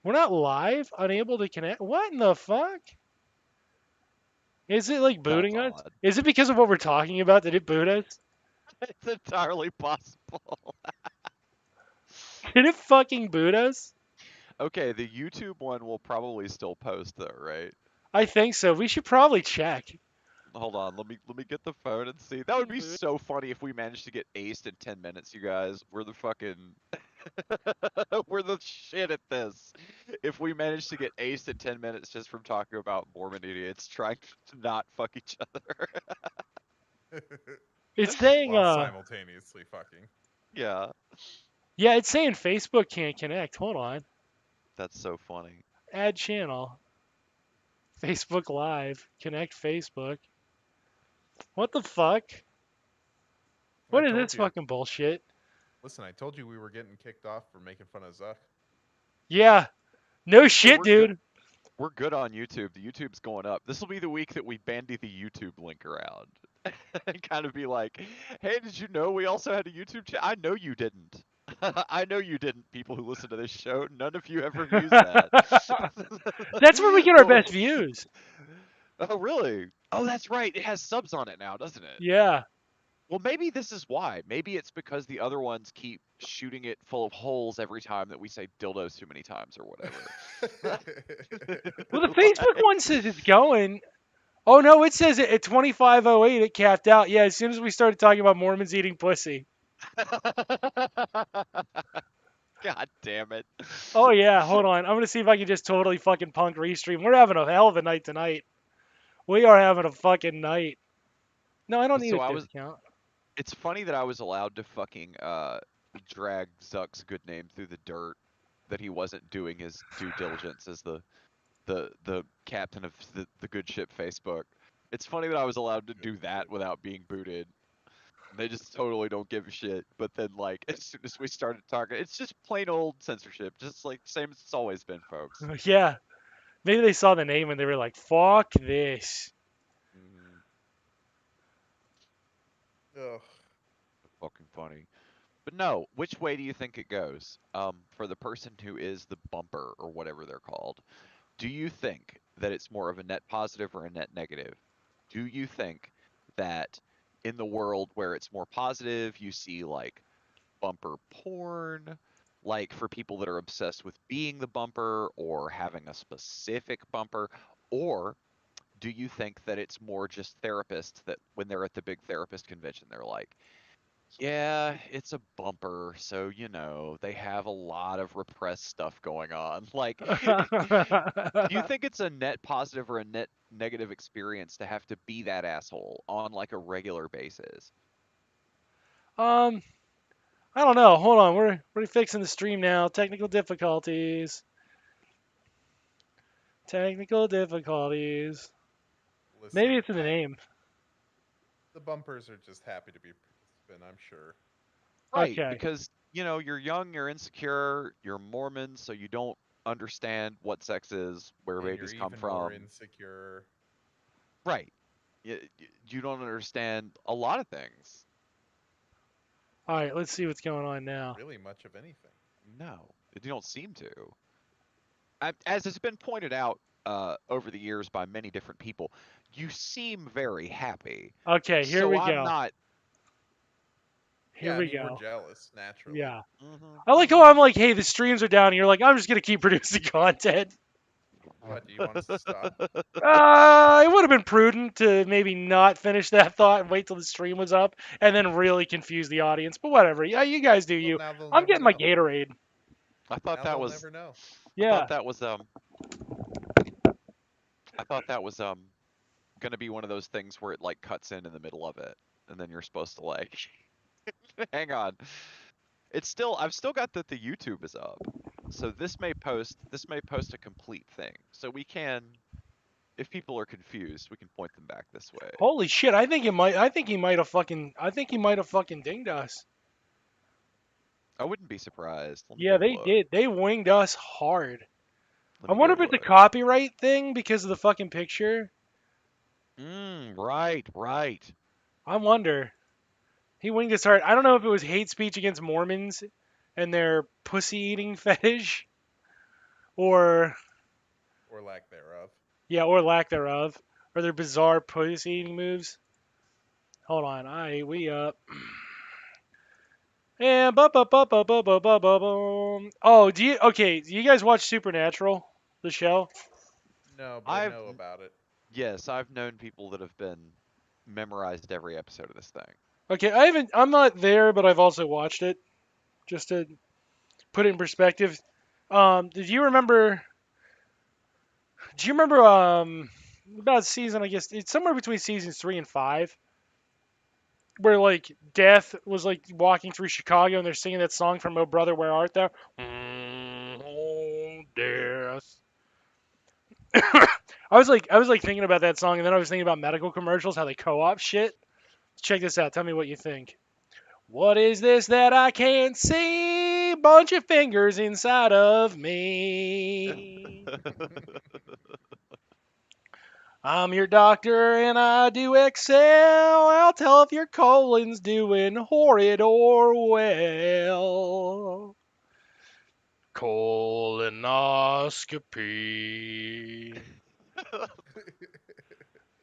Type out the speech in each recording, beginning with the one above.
We're not live? Unable to connect? What in the fuck? Is it like That's booting us? odd. Is it because of what we're talking about that it boot us? It's entirely possible. Did it fucking boot us? Okay, the YouTube one will probably still post though, right? I think so. We should probably check. Hold on, let me get the phone and see. That would be so funny if we managed to get aced in 10 minutes, you guys. We're the fucking we're the shit at this. If we managed to get aced in 10 minutes just from talking about Mormon idiots trying to not fuck each other. It's saying, While simultaneously fucking. Yeah, yeah, it's saying Facebook can't connect. Hold on. that's so funny. Add channel. Facebook Live. Connect Facebook. What the fuck? I What is told this you. fucking bullshit? Listen, I told you we were getting kicked off for making fun of Zuck. Yeah. No Hey, shit, we're good. dude. We're good on YouTube. The YouTube's going up. This will be the week that we bandy the YouTube link around. And kind of be like, hey, did you know we also had a YouTube channel? I know you didn't. I know you didn't, people who listen to this show. None of you ever views that. That's where we get our But best views. oh, really? Oh, that's right. It has subs on it now, doesn't it? Yeah. Well, maybe this is why. Maybe it's because the other ones keep shooting it full of holes every time that we say dildos too many times or whatever. Well, the Facebook Like- one says it's going. Oh no, it says it at 25:08 it capped out. Yeah, as soon as we started talking about Mormons eating pussy. God damn it. Oh yeah, hold on. I'm gonna see if I can just totally fucking punk restream. We're having a hell of a night tonight. We are having a fucking night. No, I don't need So a I was discount. it's funny that I was allowed to fucking drag Zuck's good name through the dirt that he wasn't doing his due diligence as the captain of the good ship Facebook. It's funny that I was allowed to do that without being booted. They just totally don't give a shit. But then, like, as soon as we started talking, it's just plain old censorship, just like same as it's always been, folks. Yeah, maybe they saw the name and they were like, "Fuck this." Mm, Ugh. fucking funny. But no, which way do you think it goes? For the person who is the bumper or whatever they're called, do you think that it's more of a net positive or a net negative? Do you think that in the world where it's more positive, you see like bumper porn, like for people that are obsessed with being the bumper or having a specific bumper? Or do you think that it's more just therapists that when they're at the big therapist convention, they're like, yeah, it's a bumper, so they have a lot of repressed stuff going on. Like, do you think it's a net positive or a net negative experience to have to be that asshole on like a regular basis? um, I don't know. Hold on, we're fixing the stream now. Technical difficulties. Technical difficulties. Maybe Listen, it's in the name. the bumpers are just happy to be participant, I'm sure. Right, Okay. because you're young, you're insecure, you're Mormon, so you don't understand what sex is, where And you're babies come even more from. insecure. Right. You don't understand a lot of things. All right, let's see what's going on now. Really much of anything. No, you don't seem to. As has been pointed out over the years by many different people, you seem very happy. Okay, here So we I'm go. not. Here Yeah, I we mean, we're go. jealous, naturally. Yeah. Hmm, I like how hmm. I'm like, hey, the streams are down, and you're like, I'm just gonna keep producing content. What, do you want us to stop? It would have been prudent to maybe not finish that thought and wait till the stream was up, and then really confuse the audience. But whatever. Yeah, you guys do Well, you. now they'll I'm never getting my know. Gatorade. I thought Now that they'll was. never know. I thought Yeah. that was. I thought that was gonna be one of those things where it like cuts in the middle of it, and then you're supposed to like. Hang on. It's still. I've still got that the YouTube is up, so this may post. This may post a complete thing, so we can. If people are confused, we can point them back this way. Holy shit! I think it might. I think he might have fucking. I think he might have fucking dinged us. I wouldn't be surprised. Let me Yeah, go they look. did. They winged us hard. Let I me wonder go if it's a look. copyright thing because of the fucking picture. Right, right. I wonder. He winged us hard. I don't know if it was hate speech against Mormons and their pussy eating fetish, or or lack thereof. yeah, or lack thereof, or their bizarre pussy eating moves. Hold on, we up. And oh, do you guys watch Supernatural, the show? No, but I I've know about it. yes, I've known people that have been memorized every episode of this thing. Okay, I'm not there, but I've also watched it just to put it in perspective. Did you remember? Do you remember about season? I guess it's somewhere between seasons 3 and 5, where like Death was like walking through Chicago and they're singing that song from "Oh Brother, Where Art Thou?" Oh, Death. I was like thinking about that song, and then I was thinking about medical commercials, how they co-op shit. Check this out. Tell me what you think. What is this that I can't see? Bunch of fingers inside of me. I'm your doctor and I do excel. I'll tell if your colon's doing horrid or well. Colonoscopy.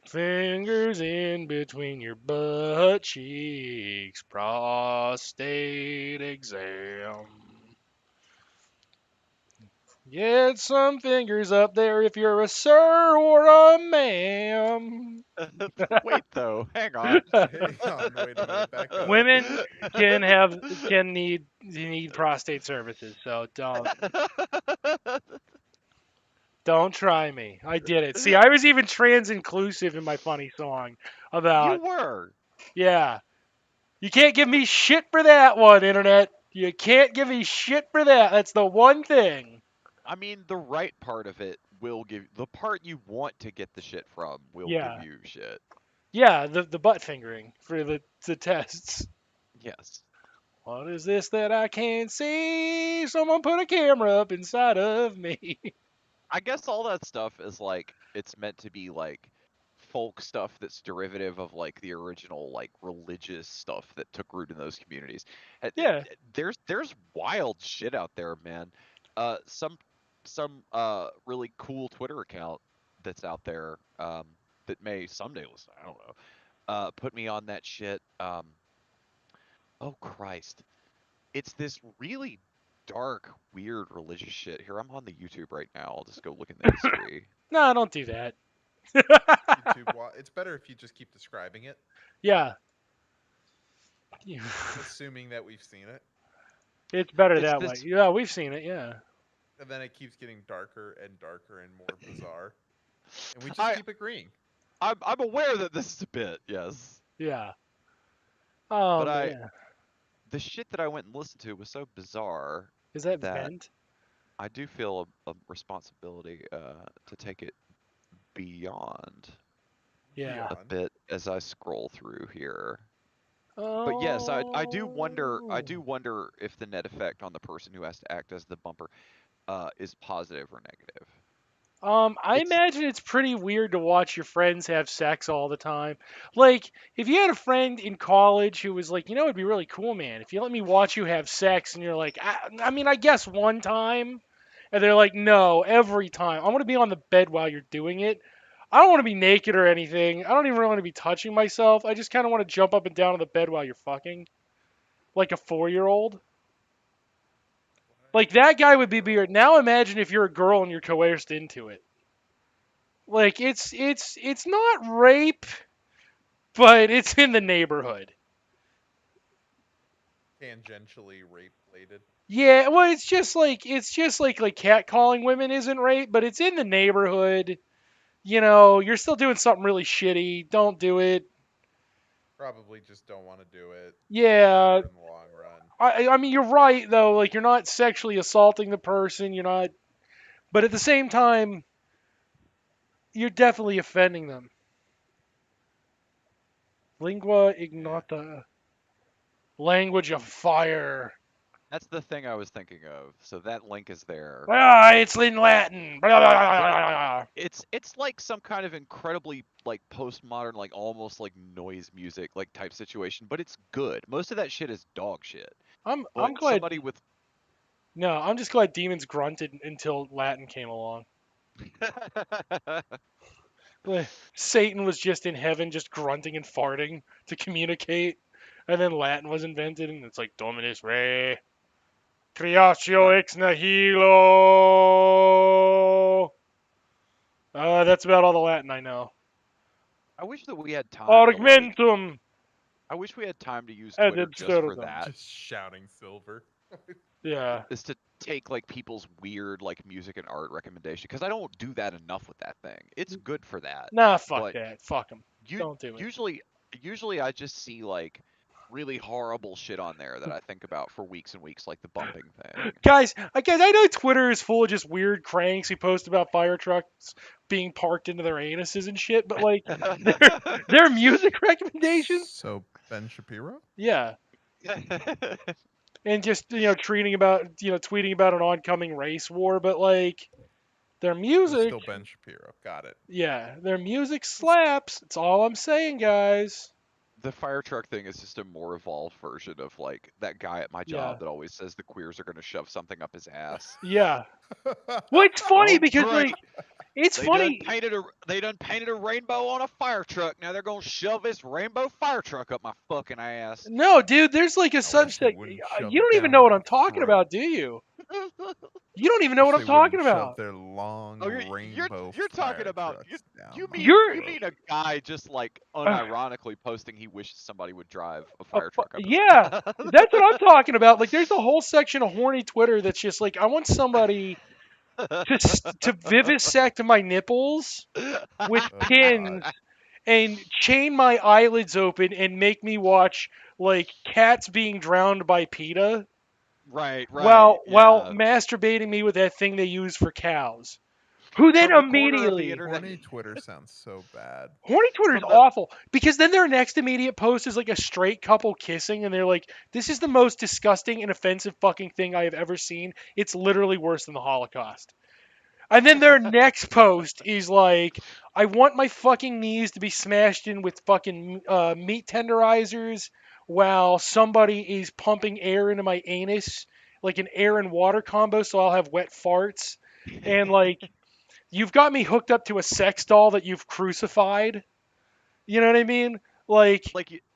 Fingers in between your butt cheeks. Prostate exam. Get some fingers up there if you're a sir or a ma'am. Wait though, hang on. Hang on, wait a minute, back up. Women can need prostate services, so don't try me. I did it. See, I was even trans inclusive in my funny song You about were. yeah. You can't give me shit for that one, internet. You can't give me shit for that. That's the one thing. I mean, the right part of it will give the part you want to get the shit from will give Yeah. you shit. Yeah, the butt fingering for the tests. Yes. What is this that I can't see? Someone put a camera up inside of me. I guess all that stuff is like it's meant to be like folk stuff that's derivative of like the original like religious stuff that took root in those communities. Yeah. There's wild shit out there, man. Some really cool Twitter account that's out there that may someday listen. I don't know. Put me on that shit. Oh Christ. It's this really dark, weird religious shit. Here, I'm on the YouTube right now. I'll just go look in the history. No, don't do that. It's better if you just keep describing it, Yeah. assuming that we've seen it, It's better It's that way. this. Yeah, we've seen it. Yeah. and then it keeps getting darker and darker and more bizarre, and we just I keep agreeing. I'm aware that this is a bit, yes, Yeah. but Yeah. the shit that I went and listened to was so bizarre Is that that vent? I do feel a responsibility to take it beyond Yeah. a Beyond. bit as I scroll through here. But yes, I do wonder. I Oh. do wonder if the net effect on the person who has to act as the bumper is positive or negative. I It's imagine it's pretty weird to watch your friends have sex all the time. Like, if you had a friend in college who was like, it'd be really cool, man, if you let me watch you have sex, and you're like, I mean, I guess one time, and they're like, no, every time. I want to be on the bed while you're doing it. I don't want to be naked or anything. I don't even really want to be touching myself. I just kind of want to jump up and down on the bed while you're fucking, like a 4-year-old. Like that guy would be weird. Now imagine if you're a girl and you're coerced into it. Like it's not rape, but it's in the neighborhood. Tangentially rape related. Yeah, well, it's just like catcalling women isn't rape, but it's in the neighborhood. You're still doing something really shitty. Don't do it. Probably just don't want to do it. Yeah, Better in the long run. I mean you're right though. Like you're not sexually assaulting the person. You're not, but at the same time, you're definitely offending them. Lingua Yeah. ignota, language of fire. that's the thing I was thinking of. So that link is there. Ah, it's in Latin. Blah, blah, blah, But blah, blah. it's like some kind of incredibly like postmodern, like almost like noise music like type situation, but it's good. Most of that shit is dog shit. I'm But glad. somebody with No, I'm just glad demons grunted until Latin came along. Satan was just in heaven, just grunting and farting to communicate, and then Latin was invented, and it's like Dominus Re, Creatio But ex nihilo. That's about all the Latin I know. I wish that we had time to like. Augmentum I wish we had time to use ad Twitter just for absurdum. that. Just shouting silver. Yeah. Is to take like people's weird like music and art recommendation because I don't do that enough with that thing. It's good for that, Nah, fuck but that. Fuck them. you Don't do it. usually I just see like really horrible shit on there that I think about for weeks and weeks, like the bumping thing. Guys, I know Twitter is full of just weird cranks who post about fire trucks being parked into their anuses and shit, but like their music recommendations, So Ben Shapiro? yeah, and just tweeting about an oncoming race war, but like their So music, still Ben Shapiro. Got it. yeah, their music slaps. That's all I'm saying, guys. The fire truck thing is just a more evolved version of like that guy at my Yeah, job that always says the queers are gonna shove something up his ass. yeah. Well, it's funny Oh because great. like it's funny. They done painted a rainbow on a fire truck. Now they're gonna shove this rainbow fire truck up my fucking ass. No, dude, there's like a I wish they subset. wouldn't shove You it don't even down know what my I'm talking throat. about, do you? You don't even know Wish what they I'm talking wouldn't shove about. their long Oh, rainbow you're talking fire about trucks down you my mean You're you throat. mean a guy just like uh, unironically posting he wishes somebody would drive a fire truck up his yeah, ass. that's what I'm talking about. Like, there's a whole section of horny Twitter that's just like, I want somebody to vivisect my nipples with Oh pins God. and chain my eyelids open and make me watch like cats being drowned by PETA Right, while yeah. masturbating me with that thing they use for cows. Who then From the corner of the immediately internet. Horny Twitter sounds so bad. Horny Twitter is From the awful because then their next immediate post is like a straight couple kissing, and they're like, "This is the most disgusting and offensive fucking thing I have ever seen. It's literally worse than the Holocaust." And then their next post is like, "I want my fucking knees to be smashed in with fucking meat tenderizers while somebody is pumping air into my anus, like an air and water combo, so I'll have wet farts." And like, you've got me hooked up to a sex doll that you've crucified. You know what I mean? Like,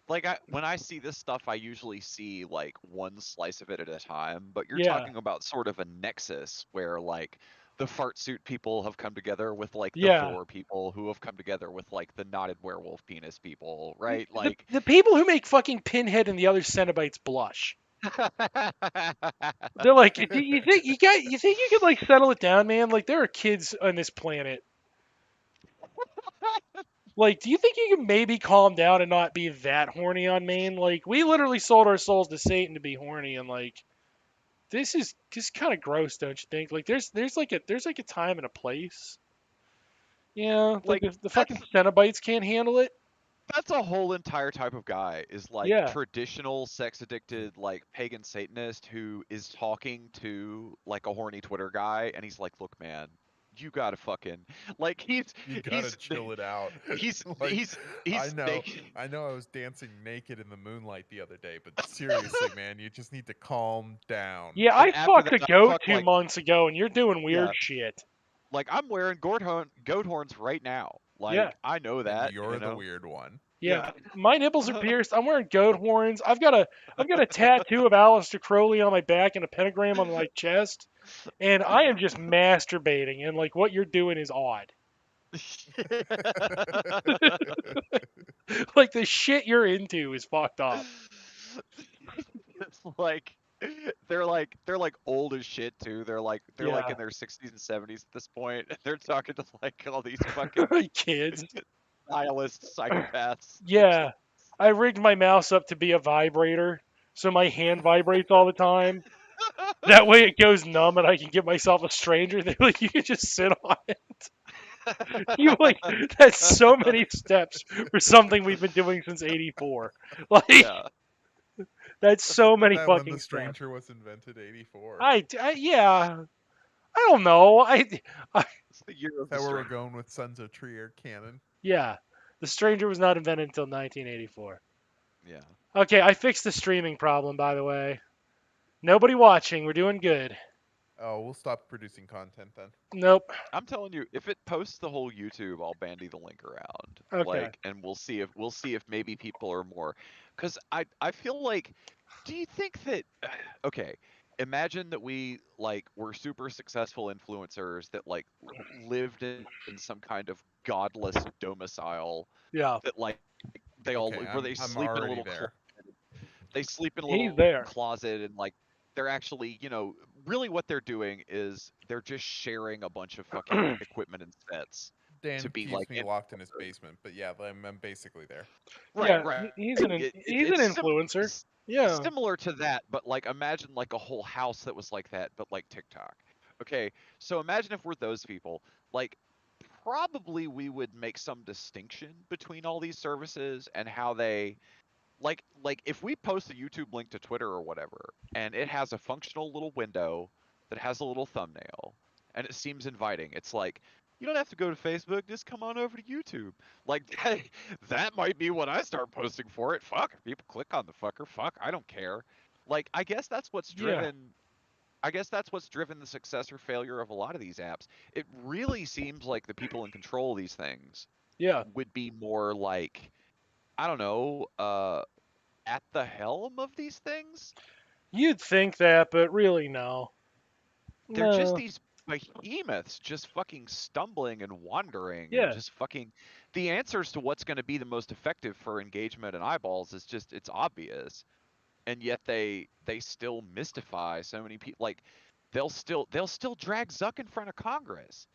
when I see this stuff I usually see like one slice of it at a time, but you're yeah, talking about sort of a nexus where like the fart suit people have come together with like the yeah. vor people who have come together with like the knotted werewolf penis people, right? Like The people who make fucking Pinhead and the other Cenobites blush. They're like, you think you could like settle it down, man? Like, there are kids on this planet. Like, do you think you can maybe calm down and not be that horny on Maine? Like, we literally sold our souls to Satan to be horny, and like, this is just kind of gross, don't you think? Like, there's like a time and a place. Yeah, like like the fucking that's Cenobites can't handle it. that's a whole entire type of guy is like Yeah, traditional sex addicted like pagan satanist who is talking to like a horny Twitter guy and he's like, look man, you gotta fucking like You gotta chill it out. he's Like, he's I he's know, naked. I know. I was dancing naked in the moonlight the other day, but seriously, man, you just need to calm down. yeah. And I after fucked that a I goat fuck 2 months ago, and you're doing weird yeah, shit. like I'm wearing goat horns right now. Yeah. Like I know And that, you're the weird one. Yeah, Yeah. my nipples are pierced. I'm wearing goat horns. I've got a tattoo of Aleister Crowley on my back and a pentagram on my chest, and I am just masturbating. And like what you're doing is odd. Like the shit you're into is fucked up. It's like they're like old as shit too. They're like Yeah, in their 60s and 70s at this point. And they're talking to like all these fucking kids. nihilist psychopaths. Yeah, I rigged my mouse up to be a vibrator, so my hand vibrates all the time. That way it goes numb, and I can get myself a stranger. They're like, you can just sit on it. You like that's so many steps for something we've been doing since '84. Like Yeah. that's so Isn't many that when fucking the steps. stranger was invented? 84. Yeah. I don't know. It's the year of Is that the where we're stranger. going with Sons of Trier canon? Yeah. The Stranger was not invented until 1984. Yeah. Okay, I fixed the streaming problem, by the way. Nobody watching. We're doing good. Oh, we'll stop producing content then. Nope. I'm telling you, if it posts the whole YouTube, I'll bandy the link around. Okay. Like, and we'll see if maybe people are more, because I feel like, do you think that, okay, imagine that we like were super successful influencers that like lived in some kind of godless domicile Yeah. that like they all Okay, where they I'm sleep in a already little there. they sleep in a He's little there. closet and like they're actually, really what they're doing is they're just sharing a bunch of fucking equipment and sets to Dan be keeps like me locked in his basement, but yeah, I'm basically there. right, Yeah. right. He's an he's an influencer. Yeah. Similar to that, but like imagine like a whole house that was like that, but like TikTok. Okay, so imagine if we're those people. Like, probably we would make some distinction between all these services and how they like if we post a YouTube link to Twitter or whatever, and it has a functional little window that has a little thumbnail, and it seems inviting. It's like you don't have to go to Facebook, just come on over to YouTube. Like that might be what I start posting for it. Fuck, if people click on the fucker, fuck, I don't care. Like Yeah. I guess that's what's driven the success or failure of a lot of these apps. It really seems like the people in control of these things Yeah. would be more like, I don't know, at the helm of these things. You'd think that, but really no. They're just No. these behemoths just fucking stumbling and wandering and Yeah. just fucking the answers to what's going to be the most effective for engagement and eyeballs is just it's obvious. And yet they still mystify so many people. Like they'll still drag Zuck in front of Congress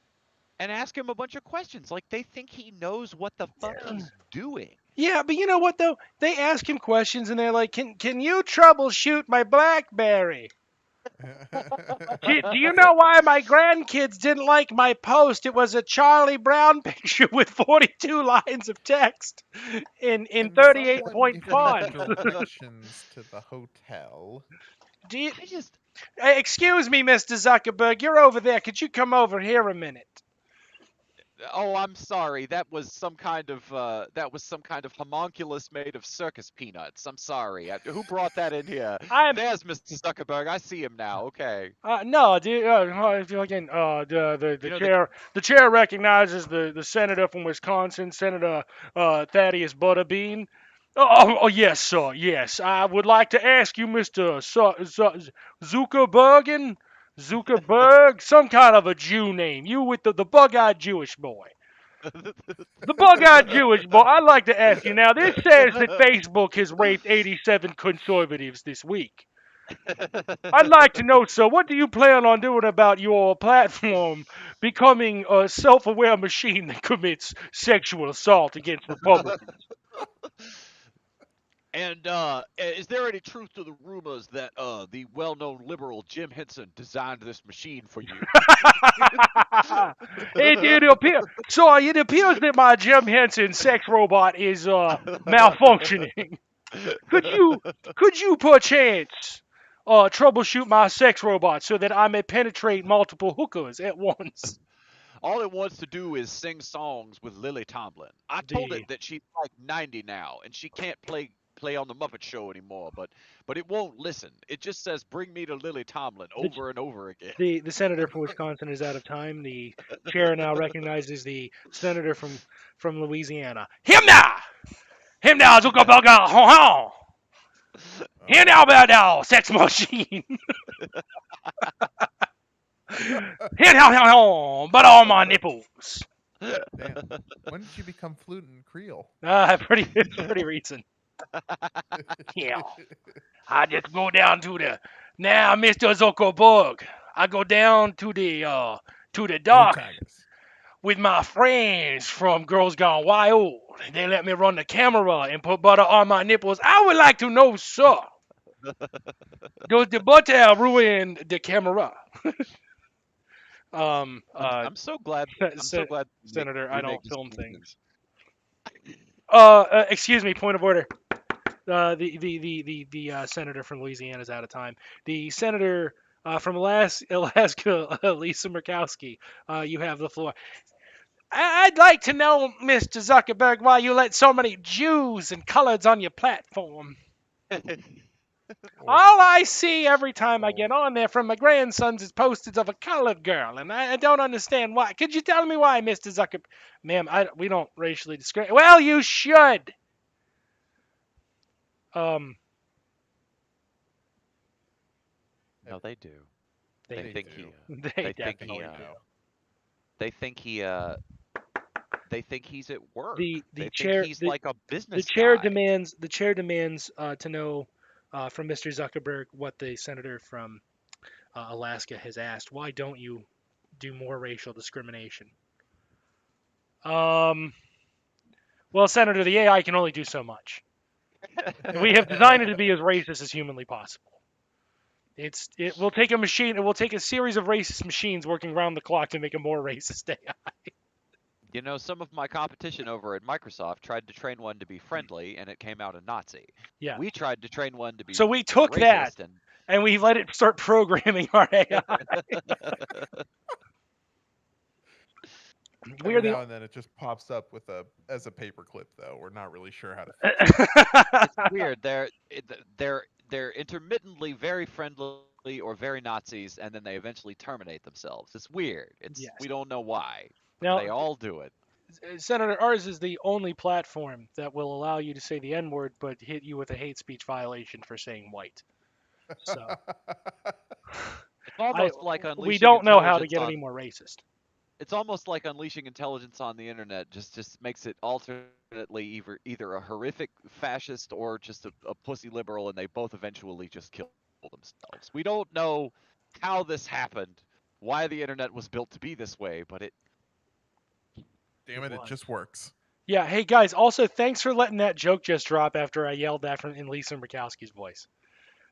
and ask him a bunch of questions like they think he knows what the fuck he's doing. Yeah, but you know what though? They ask him questions and they're like, "Can you troubleshoot my BlackBerry? Do you know why my grandkids didn't like my post? It was a Charlie Brown picture with 42 lines of text in Can 38 someone point give me font." directions to the hotel? Do you, I just excuse me, Mr. Zuckerberg, you're over there. Could you come over here a minute? Oh, I'm sorry. That was some kind of homunculus made of circus peanuts. I'm sorry. Who brought that in here? I'm There's Mr. Zuckerberg. I see him now. Okay. no, dude. Again, the You know the chair recognizes the senator from Wisconsin, Senator Thaddeus Butterbean. Oh, yes, sir. Yes, I would like to ask you, Mister Zuckerberg, some kind of a Jew name. You with the bug-eyed Jewish boy. The bug-eyed Jewish boy. I'd like to ask you now. This says that Facebook has raped 87 conservatives this week. I'd like to know, sir, what do you plan on doing about your platform becoming a self-aware machine that commits sexual assault against Republicans? And is there any truth to the rumors that the well-known liberal Jim Henson designed this machine for you? It appears that my Jim Henson sex robot is malfunctioning. Could you could you perchance troubleshoot my sex robot so that I may penetrate multiple hookers at once? All it wants to do is sing songs with Lily Tomlin. I told it The that she's like 90 now and she can't play on the Muppet Show anymore, but it won't listen. It just says "Bring me to Lily Tomlin" the over and over again. the senator from Wisconsin is out of time. The chair now recognizes the senator from Louisiana. Him now, Zuckerberg, Here now, Oh. now, sex machine. Here now, but on my nipples. Dan, when did you become fluent in Creole? It's pretty recent. Yeah. I just go down to the now, Mr. Zuckerberg. I go down to the Go dock Tigers. with my friends from Girls Gone Wild. They let me run the camera and put butter on my nipples. I would like to know, sir, does the butter ruin the camera? Um, I'm uh, I'm so glad I'm so Sen- glad Senator, I we make don't film things. distinctions. Excuse me, point of order. The senator from Louisiana is out of time. The senator from Alaska, Lisa Murkowski, you have the floor. I'd like to know, Mr. Zuckerberg, why you let so many Jews and coloreds on your platform. Or All I see every time I oh, get on there from my grandsons is posters of a colored girl, and I don't understand why. Could you tell me why, Mr. Zucker? Ma'am, we don't racially discriminate. Well, you should. Um, No, they do. they They they do. think do. They they I think think he we definitely do. know. they think he they think he's at work. The They think chair he's like a the business chair guy. demands to know from Mr. Zuckerberg what the senator from Alaska has asked. Why don't you do more racial discrimination? Um, well, Senator, the AI can only do so much. We have designed it to be as racist as humanly possible. It will take a machine. It will take a series of racist machines working around the clock to make a more racist AI. You know, some of my competition over at Microsoft tried to train one to be friendly, and it came out a Nazi. Yeah. We tried to train one to be So we took that racist, and and we let it start programming our AI. We are Every the now and then it just pops up with a as a paperclip though. We're not really sure how to fix it. it's weird. They're intermittently very friendly or very Nazis, and then they eventually terminate themselves. It's weird. It's yes. we don't know why, but Now, they all do it. Senator, ours is the only platform that will allow you to say the N word, but hit you with a hate speech violation for saying white. So It's I almost like we unleashing don't know how to intelligence get any on more racist. it's almost like unleashing intelligence on the internet just makes it alternately either a horrific fascist or just a pussy liberal, and they both eventually just kill themselves. We don't know how this happened, why the internet was built to be this way, but Damn It it, it was. just works. Yeah. Hey guys. Also, thanks for letting that joke just drop after I yelled that in Lisa Murkowski's voice.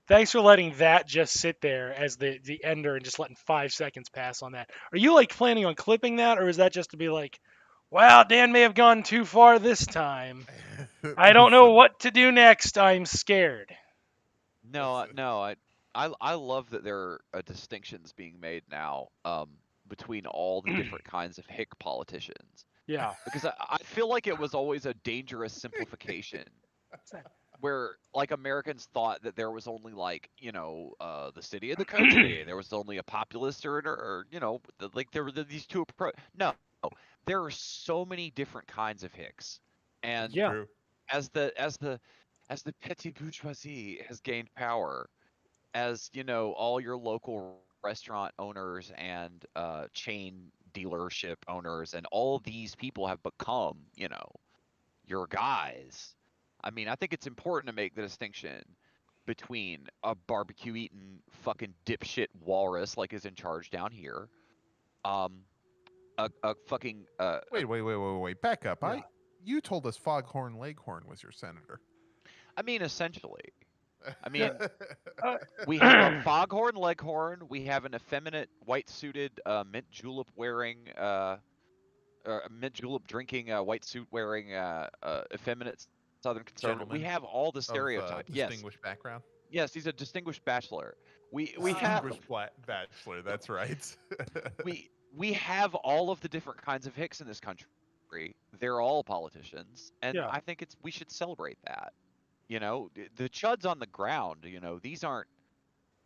Thanks for letting that just sit there as the ender and just letting 5 seconds pass on that. Are you like planning on clipping that, or is that just to be like, wow, Dan may have gone too far this time. I don't know Listen, what to do next. I'm scared. no, listen. no. I love that there are distinctions being made now between all the different kinds of hick politicians, Yeah. because I feel like it was always a dangerous simplification where like Americans thought that there was only like the city and the country. There was only a populist or like there were these two approach. No, there are so many different kinds of hicks, It's and Yeah. true. as the petty bourgeoisie has gained power, as all your local restaurant owners and chain dealership owners and all these people have become your guys. I mean, I think it's important to make the distinction between a barbecue eating fucking dipshit walrus like is in charge down here, um, a fucking Wait. Back up. Yeah. You told us Foghorn Leghorn was your senator. I mean, essentially. I Yeah. mean, Uh, we have a foghorn leghorn. We have an effeminate white suited mint julep wearing mint julep drinking white suit wearing effeminate Southern conservative. We Gentleman have all the of stereotypes. Yes, distinguished background. yes, he's a distinguished bachelor. We have Distinguished bachelor. That's right. we have all of the different kinds of hicks in this country. They're all politicians, and yeah. I think we should celebrate that. The chuds on the ground. you These are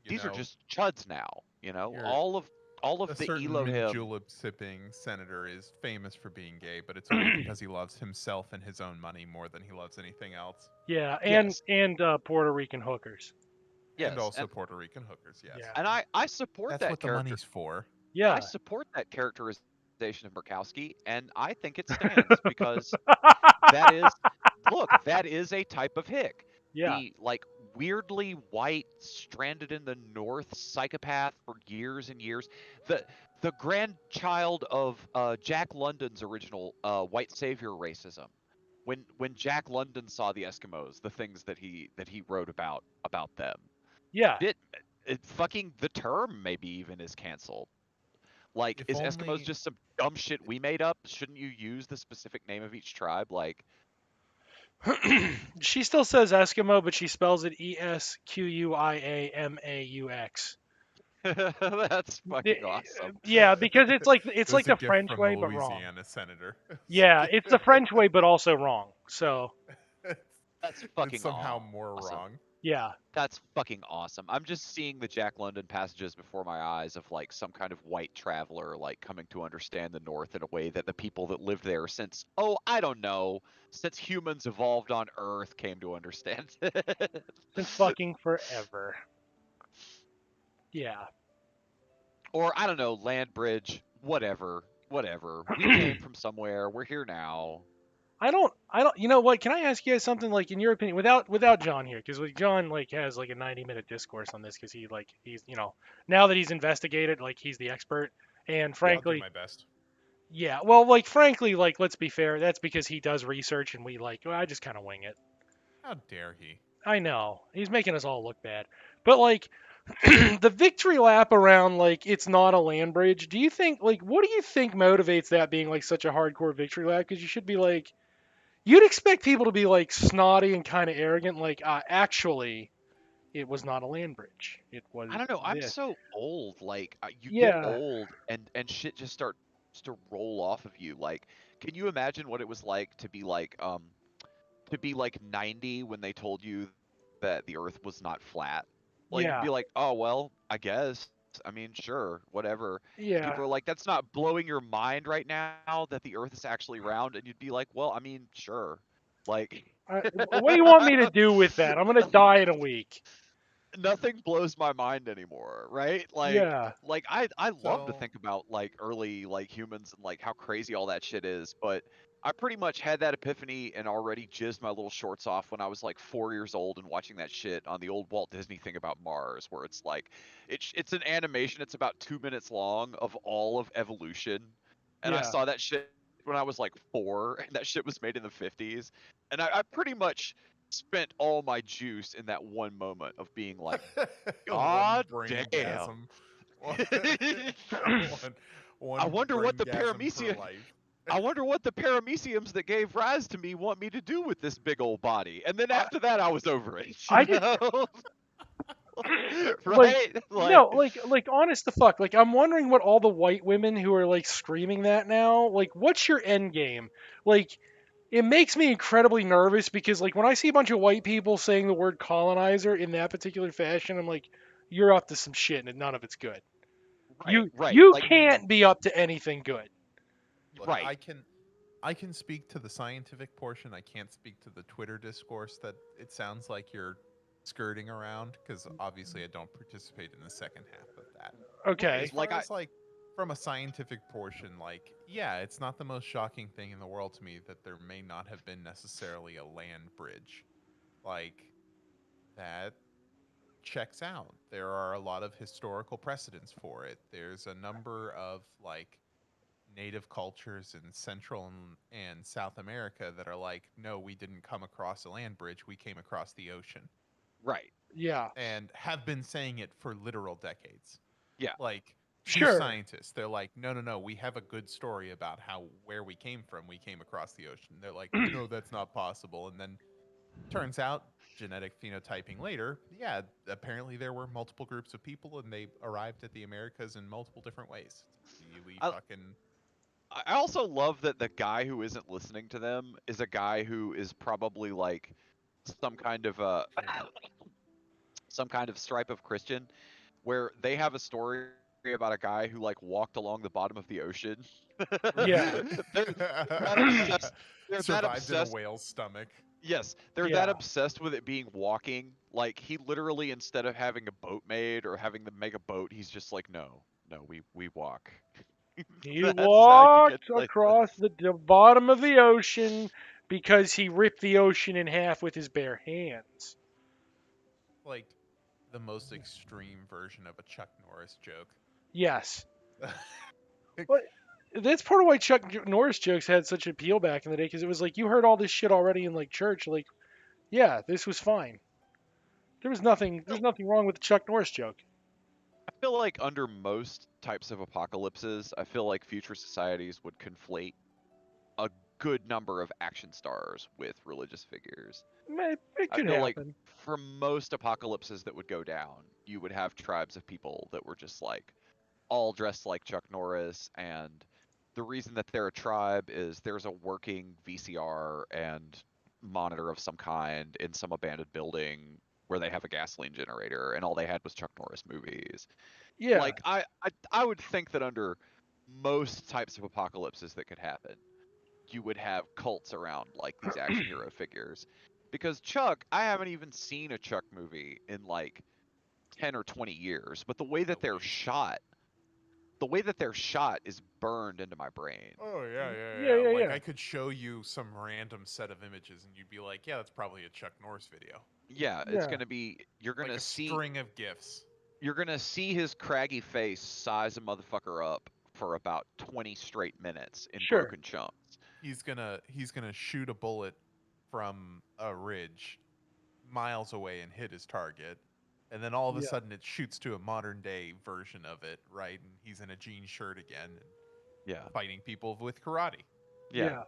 know, just chuds now. you're All of a the certain mint Elohim. julep sipping senator is famous for being gay, but it's only because he loves himself and his own money more than he loves anything else. Yeah. And Yes, Puerto Rican hookers. And yes, also Puerto Rican hookers, yes. Yeah. and I support That's that what the character. money's for. I Yeah. support that characterization of Murkowski, and I think it stands because that is, look, that is a type of hick. Yeah. The like weirdly white, stranded in the north psychopath for years and years. The grandchild of Jack London's original white savior racism. When Jack London saw the Eskimos, the things that he wrote about them. Yeah. Fucking the term maybe even is canceled. Like, If is Eskimos only just some dumb shit we made up? Shouldn't you use the specific name of each tribe? Like, She still says Eskimo, but she spells it Esquiamaux. that's fucking awesome. Yeah, because it it's was like a the gift French from the way, but wrong. Louisiana senator. Yeah, it's the French way, but also wrong. So That's It's fucking somehow more awesome. wrong. Yeah. That's fucking awesome. I'm just seeing the Jack London passages before my eyes of like some kind of white traveler like coming to understand the North in a way that the people that lived there since, oh, I don't know, since humans evolved on Earth came to understand it. Since fucking forever. Yeah. Or I don't know, land bridge, whatever, whatever. We came from somewhere. We're here now. I don't you know what, can I ask you guys something, like, in your opinion, without John here, because like John like has like a 90-minute discourse on this, because he's now that he's investigated, like, he's the expert. And Yeah, I'll do frankly, my best. yeah, well, like, frankly, like, let's be fair, that's because he does research, and we, like, well, I just kind of wing it. How dare he? I know he's making us all look bad, but like, the victory lap around, like, it's not a land bridge. Do you think, like, what do you think motivates that being like such a hardcore victory lap? Because you should be like, you'd expect people to be like snotty and kind of arrogant, like, actually, it was not a land bridge. It was I don't know. I'm this. so old. Like you get Yeah, old, and shit just starts to roll off of you. Like, can you imagine what it was like to be like 90 when they told you that the Earth was not flat? Like you'd yeah, be like, oh well, I guess. I mean, sure, whatever. And yeah. people are like, that's not blowing your mind right now that the Earth is actually round, and you'd be like, well, I mean, sure. Like What do you want me to do with that? I'm gonna die in a week. nothing blows my mind anymore, right? Yeah, Like I love to So think about like early like humans and like how crazy all that shit is, but I pretty much had that epiphany and already jizzed my little shorts off when I was like 4 years old and watching that shit on the old Walt Disney thing about Mars, where it's like it's an animation. It's about 2 minutes long of all of evolution, and I yeah. saw that shit when I was like four, and that shit was made in the 50s, and I pretty much spent all my juice in that one moment of being like, one God damn. braingasm. One, one, I one wonder what the braingasm per life. I wonder what the parameciums that gave rise to me want me to do with this big old body. And then I, after that I was over it. I You just know? like Right? Like no, like honest to fuck. Like, I'm wondering what all the white women who are like screaming that now. Like, what's your end game? Like, it makes me incredibly nervous, because like when I see a bunch of white people saying the word colonizer in that particular fashion, I'm like, you're up to some shit, and none of it's good. right, You right. you Like can't be up to anything good. Look, right. I can speak to the scientific portion. I can't speak to the Twitter discourse that it sounds like you're skirting around, because obviously I don't participate in the second half of that. As Okay. Like far I as like from a scientific portion, like, yeah, it's not the most shocking thing in the world to me that there may not have been necessarily a land bridge. Like, that checks out. There are a lot of historical precedents for it. There's a number of like native cultures in Central and South America that are like, no, we didn't come across a land bridge, we came across the ocean, right. Yeah. and have been saying it for literal decades. Yeah. Like, to Sure. scientists, they're like, no, no, no, we have a good story about how where we came from, we came across the ocean. They're like, no, that's not possible. And then turns out, genetic phenotyping later, yeah, apparently there were multiple groups of people and they arrived at the Americas in multiple different ways. We I fucking I also love that the guy who isn't listening to them is a guy who is probably like some kind of some kind of stripe of Christian where they have a story about a guy who like walked along the bottom of the ocean. Yeah. they're that obsessed. They're that survived in a obsessed. whale's stomach. Yes, they're that Yeah. obsessed with it being walking. Like he literally, instead of having a boat made or having them make a boat, he's just like, no, no, we walk. He That's how you get walked places. across the bottom of the ocean because he ripped the ocean in half with his bare hands. Like the most extreme version of a Chuck Norris joke. Yes. But that's part of why Chuck Norris jokes had such appeal back in the day, because it was like you heard all this shit already in like church. Like, yeah, this was fine. There's nothing wrong with the Chuck Norris joke. I feel like under most types of apocalypses, I feel like future societies would conflate a good number of action stars with religious figures. It I could feel like happen. for most apocalypses that would go down, you would have tribes of people that were just like all dressed like Chuck Norris, and the reason that they're a tribe is there's a working VCR and monitor of some kind in some abandoned building where they have a gasoline generator and all they had was Chuck Norris movies. Yeah. Like I would think that under most types of apocalypses that could happen, you would have cults around like these action hero figures. Because Chuck, I haven't even seen a Chuck movie in like 10 or 20 years, but At least. the way that they're shot is burned into my brain. Oh yeah, yeah, Yeah, yeah. yeah, Like yeah. I could show you some random set of images, and you'd be like, "Yeah, that's probably a Chuck Norris video." Yeah, it's Yeah. going to be Like a string of gifs. you're going to see his craggy face size a motherfucker up for about 20 straight minutes in Sure. broken chunks. He's gonna shoot a bullet from a ridge miles away and hit his target, and then all of a Yeah. sudden it shoots to a modern day version of it, right? And he's in a jean shirt again and Yeah. fighting people with karate. Yeah. Yeah.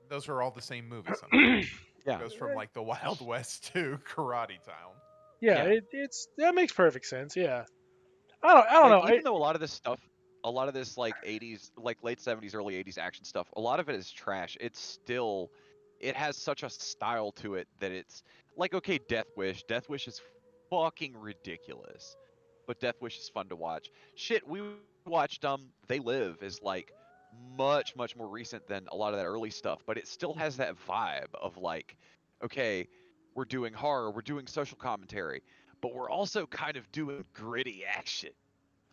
Those are all the same movie somehow. Yeah. Goes from like the Wild West to Karate Town. Yeah. Yeah. It's that makes perfect sense. Yeah. I don't Like know. even though a lot of this stuff, a lot of this like 80s, like late 70s, early 80s action stuff, a lot of it is trash. It's still it has such a style to it that it's like okay, Death Wish. Death Wish is fucking ridiculous. But Death Wish is fun to watch. Shit, we watched They Live is like much more recent than a lot of that early stuff, but it still has that vibe of like okay, we're doing horror, we're doing social commentary, but we're also kind of doing gritty action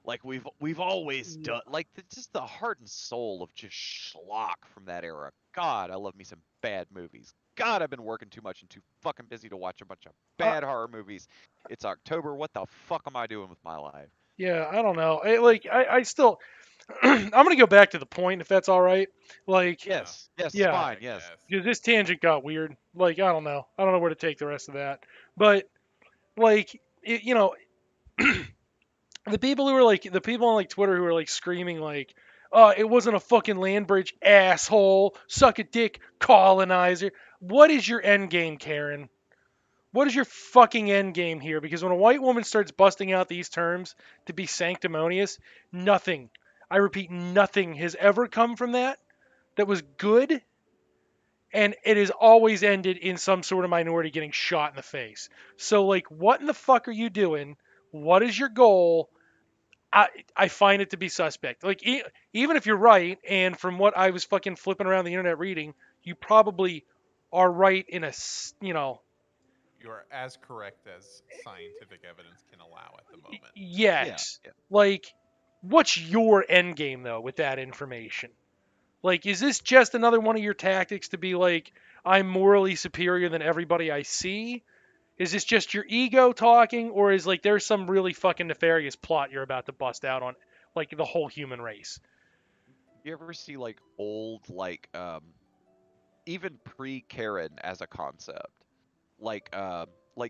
like we've always Yeah. done. Like just the heart and soul of just schlock from that era. God, I love me some bad movies. God, I've been working too much and too fucking busy to watch a bunch of Uh, bad horror movies. It's October. What the fuck am I doing with my life? yeah. I don't know. I still. I'm gonna go back to the point if that's all right. Like, Yeah. Yes, yes, yeah, fine, I yes. guess. because this tangent got weird. Like, I don't know. I don't know where to take the rest of that. But like, the people on like Twitter who are like screaming like, it wasn't a fucking land bridge, asshole, suck a dick, colonizer. What is your end game, Karen? What is your fucking end game here? Because when a white woman starts busting out these terms to be sanctimonious, nothing, I repeat, nothing has ever come from that was good, and it has always ended in some sort of minority getting shot in the face. So, like, what in the fuck are you doing? What is your goal? I I find it to be suspect. Like, even if you're right, and from what I was fucking flipping around the internet reading, you probably are right in You are as correct as scientific evidence can allow at the moment. Yeah, yet. yeah. Like, what's your end game though with that information? Like, is this just another one of your tactics to be like, I'm morally superior than everybody I see? Is this just your ego talking, or is like there's some really fucking nefarious plot you're about to bust out on, like the whole human race? You ever see like old even pre-Karen as a concept? Like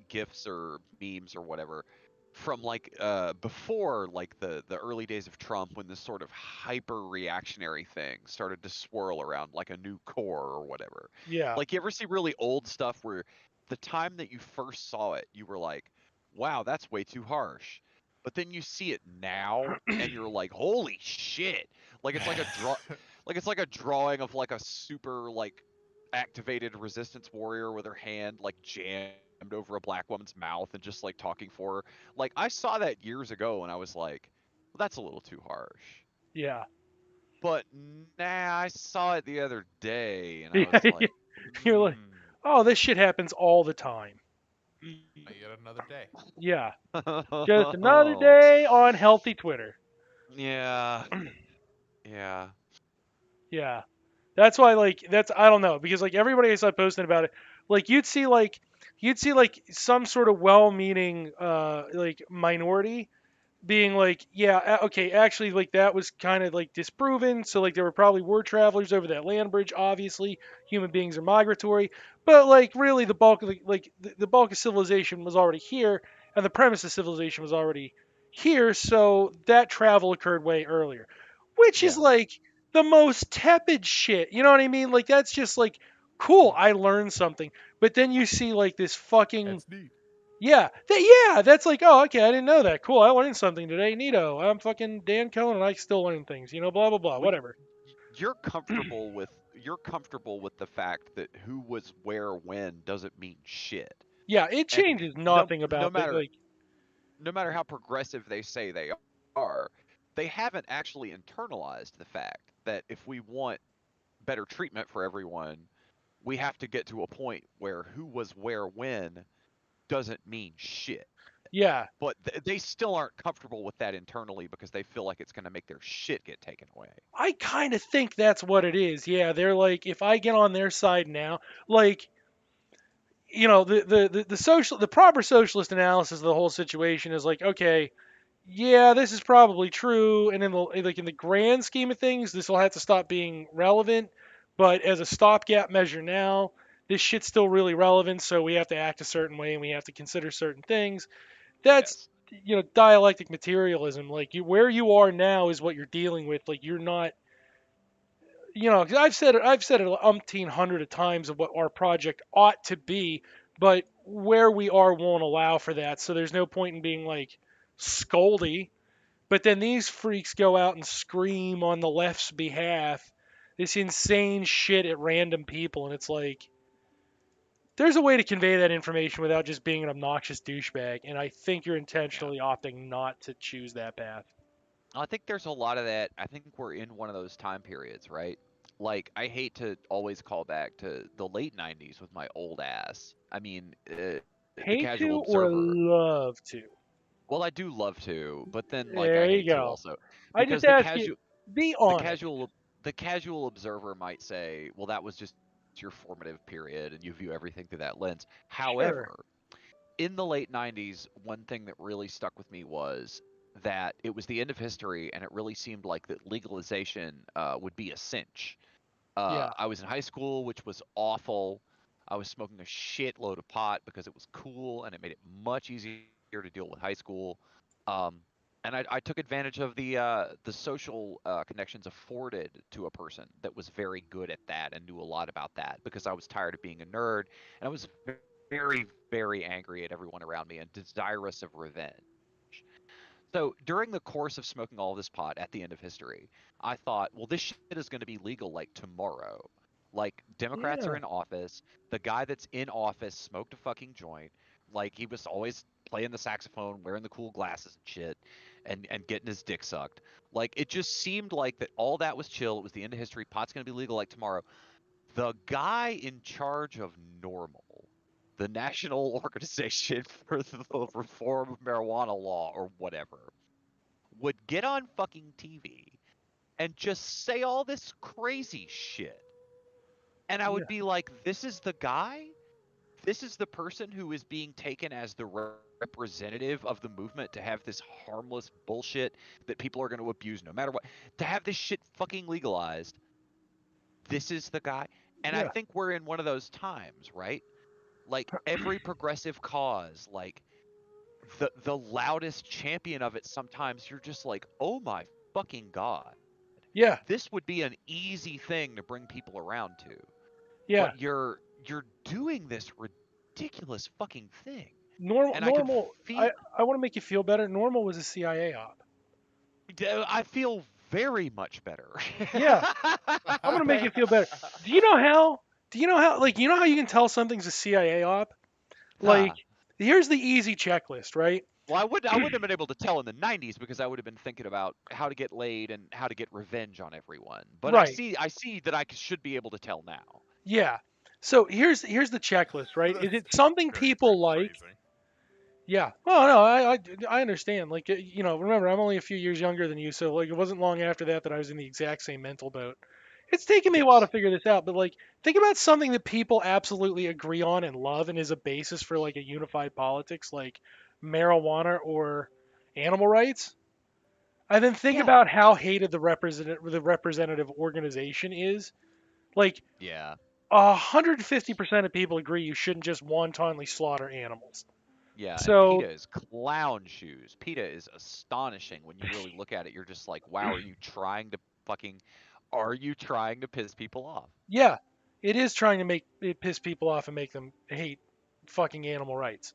gifs or memes or whatever from like before like the early days of Trump when this sort of hyper reactionary thing started to swirl around like a new core or whatever. Yeah, Like you ever see really old stuff where the time that you first saw it you were like, "Wow, that's way too harsh." But then you see it now and you're like, "Holy shit." Like it's like a draw like it's like a drawing of like a super like activated resistance warrior with her hand like jammed over a black woman's mouth and just like talking for her. Like I saw that years ago and I was like, well, that's a little too harsh. yeah, But nah, I saw it the other day and I yeah. was like, You're like, oh, this shit happens all the time. Yet another day. Yeah, just another day on healthy Twitter. yeah, yeah, Yeah. That's why like that's I don't know because like everybody I saw posting about it, like you'd see like some sort of well-meaning like minority being like, yeah, okay, actually, like that was kind of like disproven. So like there were probably word travelers over that land bridge. Obviously, human beings are migratory, but like really the bulk of the bulk of civilization was already here, and the premise of civilization was already here. So that travel occurred way earlier, which is yeah. like the most tepid shit. You know what I mean? Like that's just like cool. I learned something, but then you see like this fucking That's neat. yeah, that's like, oh, okay, I didn't know that. Cool, I learned something today. Neato. I'm fucking Dan Cohen, and I still learn things. Blah blah blah. Well, Whatever. you're comfortable with the fact that who was where when doesn't mean shit. Yeah, it And changes no nothing no about the matter like. no matter how progressive they say they are, they haven't actually internalized the fact that if we want better treatment for everyone, we have to get to a point where who was where when doesn't mean shit. Yeah, But they still aren't comfortable with that internally because they feel like it's going to make their shit get taken away. I kind of think that's what it is. Yeah, they're like, if I get on their side now, like, the proper socialist analysis of the whole situation is like, okay, yeah, this is probably true, and in the grand scheme of things, this will have to stop being relevant. But as a stopgap measure now, this shit's still really relevant, so we have to act a certain way and we have to consider certain things. That's Yes. dialectic materialism. Like where you are now is what you're dealing with. Like you're not. 'Cause I've said it umpteen hundred of times of what our project ought to be, but where we are won't allow for that. So there's no point in being like scoldy. But then these freaks go out and scream on the left's behalf this insane shit at random people, and it's like there's a way to convey that information without just being an obnoxious douchebag, and I think you're Yeah. intentionally opting not to choose that path. I think there's a lot of that. I think we're in one of those time periods, right? Like, I hate to always call back to the late 90s with my old ass. I mean, the Hate casual to or observer. love to? Well, I do love to, but then like I There you hate to go. also I just because ask you, be the honest. casual the casual observer might say, well, that was just your formative period and you view everything through that lens. Sure. However, in the late 90s, one thing that really stuck with me was that it was the end of history and it really seemed like that legalization would be a cinch. Yeah. I was in high school, which was awful. I was smoking a shitload of pot because it was cool and it made it much easier to deal with high school. Um, and I took advantage of the social connections afforded to a person that was very good at that and knew a lot about that because I was tired of being a nerd and I was very, very angry at everyone around me and desirous of revenge. So during the course of smoking all this pot at the end of history, I thought, well, this shit is going to be legal like tomorrow. Like Democrats are Yeah. in office. The guy that's in office smoked a fucking joint. Like he was always playing the saxophone, wearing the cool glasses and shit, and getting his dick sucked. Like it just seemed like that all that was chill. It was the end of history. Pot's going to be legal like tomorrow. The guy in charge of Normal, the National Organization for the Reform of Marijuana Law or whatever, would get on fucking TV and just say all this crazy shit. And I Yeah. would be like, this is the guy? This is the person who is being taken as the representative of the movement to have this harmless bullshit that people are going to abuse no matter what. To have this shit fucking legalized, this is the guy. And I Yeah. think we're in one of those times, right? Like every progressive cause, like the loudest champion of it sometimes you're just like, "Oh my fucking god. Yeah. This would be an easy thing to bring people around to." Yeah. But you're doing this ridiculous fucking thing. Normal. And I can Normal. I feel I want to make you feel better. Normal was a CIA op. I feel very much better. Yeah. I'm gonna make you feel better. Do you know how? Do you know how? Like, you know how you can tell something's a CIA op? Like, Huh. here's the easy checklist, right? Well, I wouldn't have been able to tell in the 90s because I would have been thinking about how to get laid and how to get revenge on everyone. But Right. I see that should be able to tell now. Yeah. So here's the checklist, right? Is That's it something very people crude like? phrasing. Yeah. Oh no, I understand. Like, remember, I'm only a few years younger than you, so like it wasn't long after that that I was in the exact same mental boat. It's taken me a while to Yes. figure this out, but like think about something that people absolutely agree on and love and is a basis for like a unified politics like marijuana or animal rights. And then think Yeah. about how hated the representative organization is. Like Yeah. 150% of people agree you shouldn't just wantonly slaughter animals. Yeah, and So PETA is clown shoes. PETA is astonishing when you really look at it. You're just like, wow, are you trying to piss people off? yeah, it is trying to make it piss people off and make them hate fucking animal rights.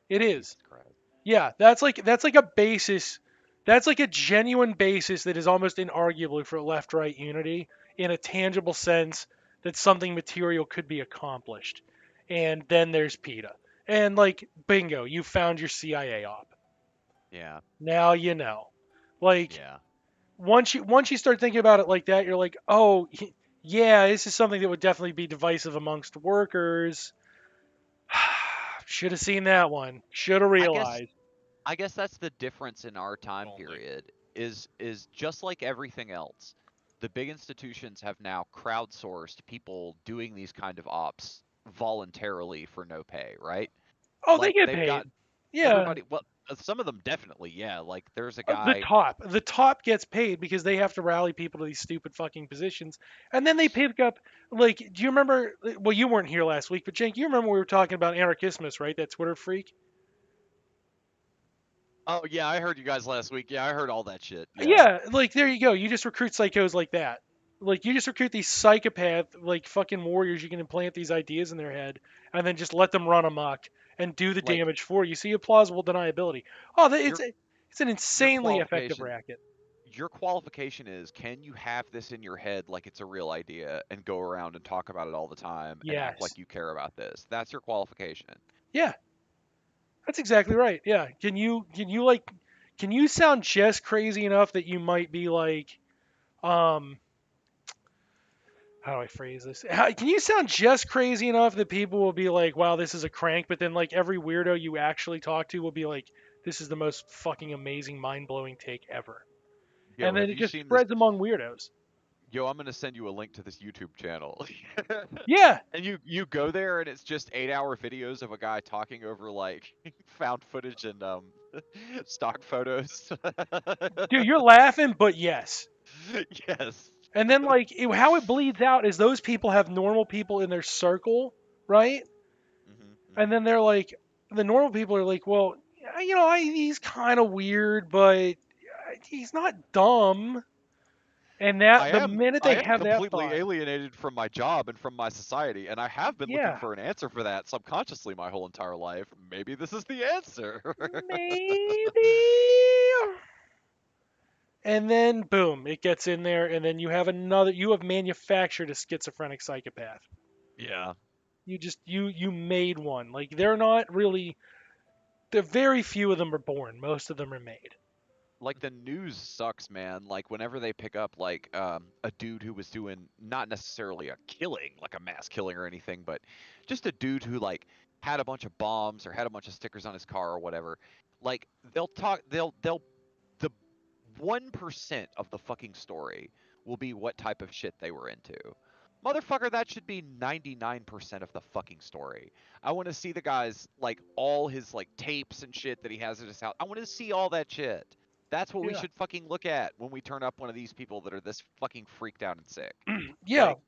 It is. Jesus Christ. Yeah, that's like a basis. That's like a genuine basis that is almost inarguably for left-right unity in a tangible sense that something material could be accomplished. And then there's PETA. And like, bingo, you found your CIA op. Yeah. Now you know. Like, Yeah. once you start thinking about it like that, you're like, oh, yeah, this is something that would definitely be divisive amongst workers. Should have seen that one. Should have I guess realized. I guess that's the difference in our If time only. period is just like everything else. The big institutions have now crowdsourced people doing these kind of ops voluntarily for no pay, right? Oh, they Like get they've got paid. Yeah, everybody, well, some of them definitely, yeah. Like there's a the guy. top. The top gets paid because they have to rally people to these stupid fucking positions, and then they pick up. Like, do you remember? Well, you weren't here last week, but Jake, you remember we were talking about Anarchismus, right? That Twitter freak. Oh yeah, I heard you guys last week. Yeah, I heard all that shit. Yeah. Yeah, like there you go. You just recruit psychos like that. Like you just recruit these psychopath like fucking warriors. You can implant these ideas in their head and then just let them run amok and do the Like damage for you. So you have plausible deniability. Oh, your it's an your insanely effective qualification racket. your qualification is, can you have this in your head like it's a real idea and go around and talk about it all the time and act Yes. like you care about this? That's your qualification. Yeah, that's exactly right. Yeah. Can you sound just crazy enough that you might be like um how do I phrase this? Can you sound just crazy enough that people will be like, "Wow, this is a crank," but then like every weirdo you actually talk to will be like, "This is the most fucking amazing, mind-blowing take ever," and Yo, then have it you just seen this? spreads among weirdos. Yo, I'm gonna send you a link to this YouTube channel. Yeah, And you go there and it's just 8-hour videos of a guy talking over like found footage and stock photos. dude, you're laughing, but yes. Yes. And then like how it bleeds out is those people have normal people in their circle, right? Hmm. And Hmm. then they're like, the normal people are like, well, he's kind of weird, but he's not dumb. And that the minute I they am have that completely thought, alienated from my job and from my society, and I have been looking yeah, for an answer for that subconsciously my whole entire life. Maybe this is the answer. maybe. And then boom, it gets in there, and then you have manufactured a schizophrenic psychopath. Yeah. You made one. Like they're not really. There very few of them are born. Most of them are made. Like the news sucks, man. Like whenever they pick up like a dude who was doing not necessarily a killing, like a mass killing or anything, but just a dude who like had a bunch of bombs or had a bunch of stickers on his car or whatever. Like they'll the 1% of the fucking story will be what type of shit they were into. Motherfucker, that should be 99% of the fucking story. I want to see the guy's like all his like tapes and shit that he has at his house. I want to see all that shit. That's what we Yeah, should fucking look at when we turn up one of these people that are this fucking freaked out and sick. yeah, Like,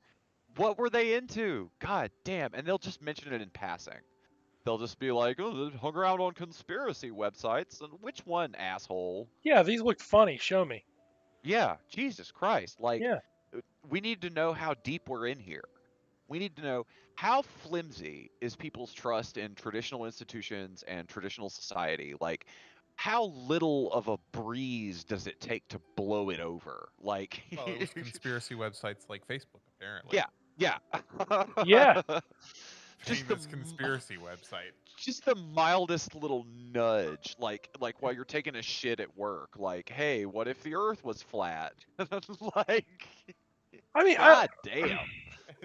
what were they into? God damn. And they'll just mention it in passing. They'll just be like, oh, they hung around on conspiracy websites. And which one, asshole? yeah. These look funny. Show me. Yeah, Jesus Christ. Like, Yeah, we need to know how deep we're in here. We need to know how flimsy is people's trust in traditional institutions and traditional society. Like, how little of a breeze does it take to blow it over? Like, Well, it was conspiracy websites like Facebook, apparently. yeah, yeah. yeah, just the Famous conspiracy website. just the mildest little nudge, like while you're taking a shit at work, like, hey, what if the Earth was flat? Like, I mean, god damn.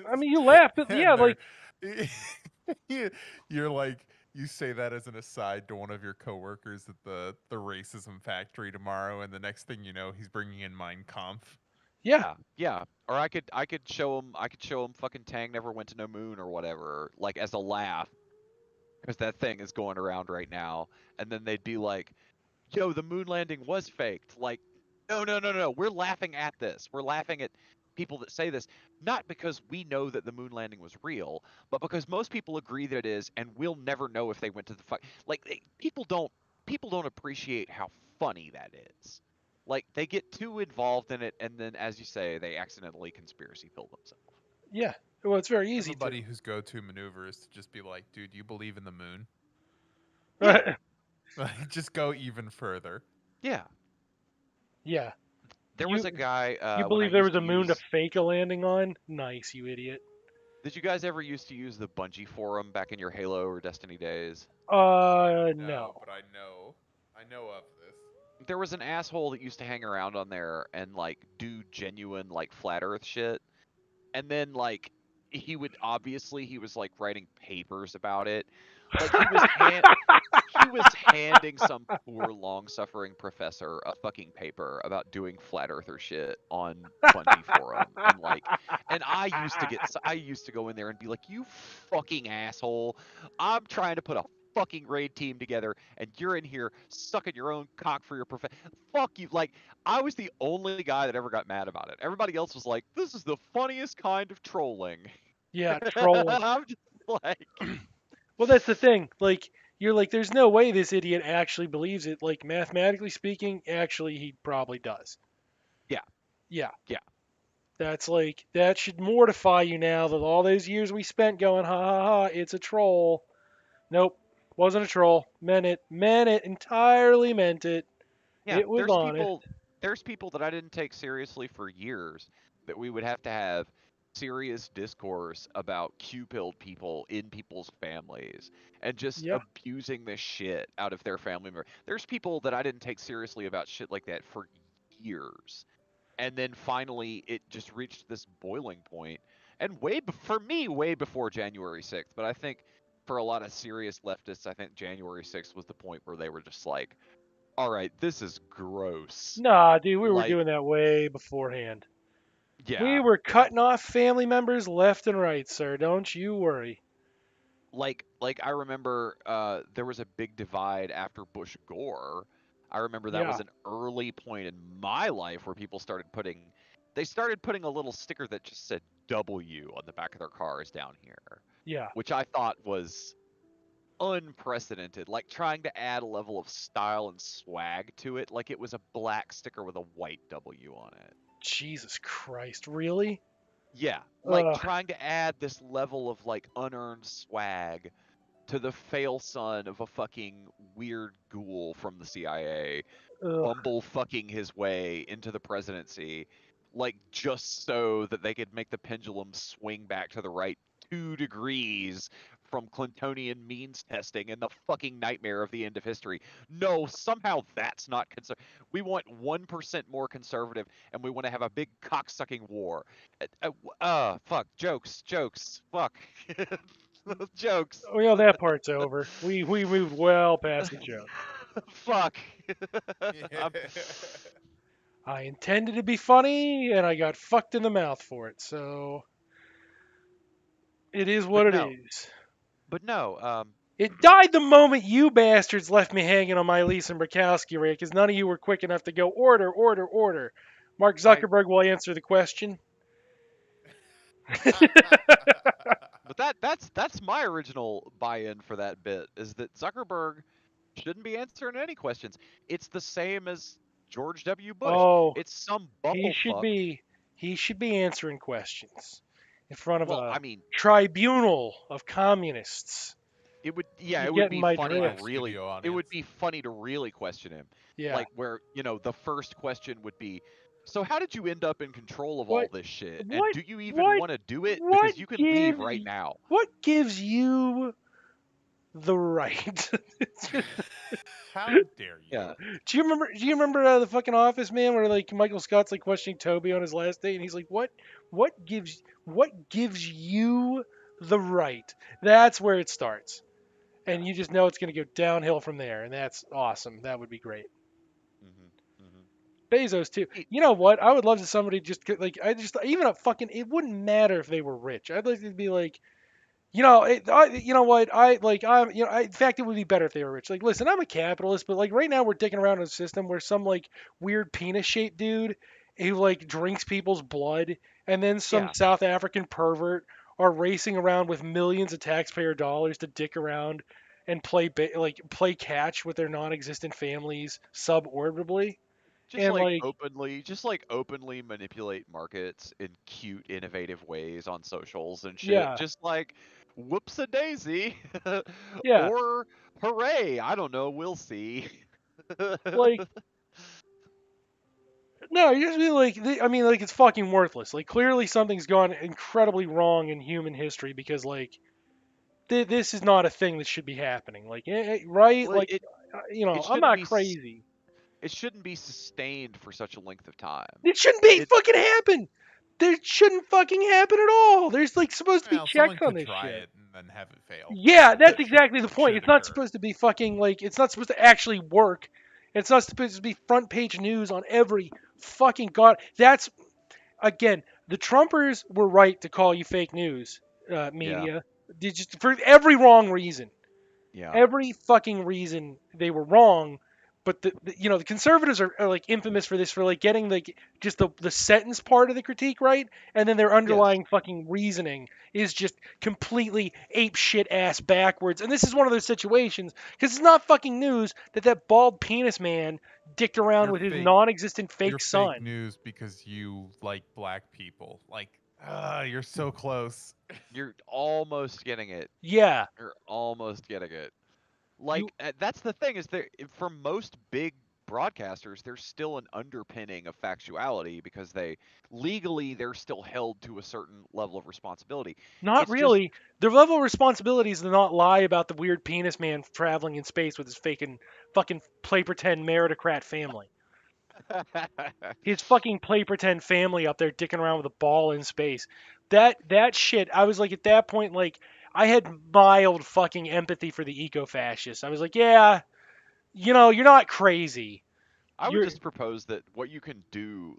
I mean, you laugh, but And yeah, like, you're like, you say that as an aside to one of your coworkers at the racism factory tomorrow, and the next thing you know, he's bringing in Mein Kampf. yeah, Yeah. Or I could show him fucking Tang never went to no moon or whatever, like as a laugh, because that thing is going around right now, and then they'd be like, yo, the moon landing was faked. Like, no, no, no, no. We're laughing at this. We're laughing at people that say this, not because we know that the moon landing was real, but because most people agree that it is, and we'll never know if they went to the fuck. Like, people don't appreciate how funny that is. Like, they get too involved in it, and then, as you say, they accidentally conspiracy fill themselves. yeah. Well, it's very easy Everybody whose go-to maneuver is to just be like, dude, you believe in the moon? Yeah, to. Like, just go even further. yeah. Yeah. There You was a guy you when I believe there used was to a moon to use. fake a landing on? Nice, you idiot. Did you guys ever used to use the Bungie forum back in your Halo or Destiny days? No, No. but I know of this. There was an asshole that used to hang around on there and like do genuine like flat Earth shit, and then like he was like writing papers about it, like he was handing some poor long-suffering professor a fucking paper about doing flat earther shit on Bungie forum, and I used to go in there and be like, you fucking asshole, I'm trying to put a fucking raid team together and you're in here sucking your own cock for your fuck you. Like, I was the only guy that ever got mad about it. Everybody else was like, this is the funniest kind of trolling. Yeah, trolling. I'm just like, Well, that's the thing. Like, you're like, there's no way this idiot actually believes it. Like, mathematically speaking, actually, he probably does. yeah, Yeah. yeah. That's like, that should mortify you now that all those years we spent going, ha ha ha, it's a troll. Nope. Wasn't a troll. Meant it. Entirely meant it. Yeah, It was honest. there's people that I didn't take seriously for years that we would have to have serious discourse about Q-pilled people in people's families and just Yeah. abusing the shit out of their family member. There's people that I didn't take seriously about shit like that for years. And then finally it just reached this boiling point and for me way before January 6th, but I think for a lot of serious leftists, I think January 6th was the point where they were just like, all right, this is gross. Nah, dude, we were Like, doing that way beforehand. We yeah, were cutting off family members left and right, sir. Don't you worry. like I remember there was a big divide after Bush Gore. I remember that Yeah. was an early point in my life where they started putting a little sticker that just said W on the back of their cars down here, Yeah. which I thought was unprecedented, like trying to add a level of style and swag to it, like it was a black sticker with a white W on it. Jesus Christ. Really? Yeah, like Ugh. trying to add this level of like unearned swag to the fail son of a fucking weird ghoul from the CIA, Ugh. bumble fucking his way into the presidency, like just so that they could make the pendulum swing back to the right 2 degrees from Clintonian means testing and the fucking nightmare of the end of history. No, somehow that's not we want 1% more conservative and we want to have a big cocksucking war. Fuck, jokes, fuck. Jokes. Well, that part's over. We moved well past the joke. Fuck. Yeah. I'm, I intended to be funny, and I got fucked in the mouth for it. So it is but what it no, is. but no. It died the moment you bastards left me hanging on my Lisa Murkowski rate, because none of you were quick enough to go order, order, order. Mark I. Zuckerberg will answer the question. But that's my original buy-in for that bit is that Zuckerberg shouldn't be answering any questions. It's the same as George W. Bush. Oh, It's some he should bumblefuck. be he should be answering questions in front of Well, a I mean, tribunal of communists. You it would getting be my funny to Live drift? really studio it would audience. be funny to really question him. Yeah. Like where, the first question would be, "So how did you end up in control of all What this shit? And what do you even what want to do it what because you can leave gives right now?" what gives you the right? How dare Yeah. you? Do you remember the fucking Office Man where like Michael Scott's like questioning Toby on his last date and he's like, what gives you the right? That's where it starts. Yeah. And you just know it's going to go downhill from there, and that's awesome. That would be great. Mhm. Mhm. Bezos too. It- You know what? I would love to somebody just like I just even a fucking it wouldn't matter if they were rich. I'd like to be like, you know what? In fact, it would be better if they were rich. Like, listen, I'm a capitalist, but like right now we're dicking around in a system where some like weird penis-shaped dude who like drinks people's blood, and then some Yeah. South African pervert are racing around with millions of taxpayer dollars to dick around and play catch with their non-existent families suborbitally, Just and like like, openly manipulate markets in cute, innovative ways on socials and shit. yeah, Just like whoops a daisy, yeah, or hooray! I don't know. We'll see. like No, you just be like, I mean, like it's fucking worthless. Like clearly something's gone incredibly wrong in human history because like this is not a thing that should be happening. Like, right? Well, Like, it I'm shouldn't not be crazy. it shouldn't be sustained for such a length of time. It shouldn't be It fucking happen. There shouldn't fucking happen at all. There's like supposed to be Well, someone checks on could this try shit. it and then have it fail. Yeah, that's That should exactly the that point. should It's not occur. supposed to be fucking like it's not supposed to actually work. It's not supposed to be front page news on every fucking god. That's again, the Trumpers were right to call you fake news yeah, media. They just for every wrong reason. yeah. Every fucking reason they were wrong. But the conservatives are like infamous for this for like getting like just the sentence part of the critique right, and then their Yes. underlying fucking reasoning is just completely ape shit ass backwards. And this is one of those situations because it's not fucking news that that bald penis man dicked around You're with his fake. non-existent You're fake fake son. news because you like black people. Like, you're so close. You're almost getting it. Yeah, You're almost getting it. you Like that's the thing is there for most big broadcasters there's still an underpinning of factuality because they're still held to a certain level of responsibility. not It's just really. Their level of responsibility is to not lie about the weird penis man traveling in space with his faking fucking play pretend meritocrat family. His fucking play pretend family up there dicking around with a ball in space. That shit. I was like at that point like I had mild fucking empathy for the eco-fascists. I was like, yeah, you're not crazy. I would You're just propose that what you can do,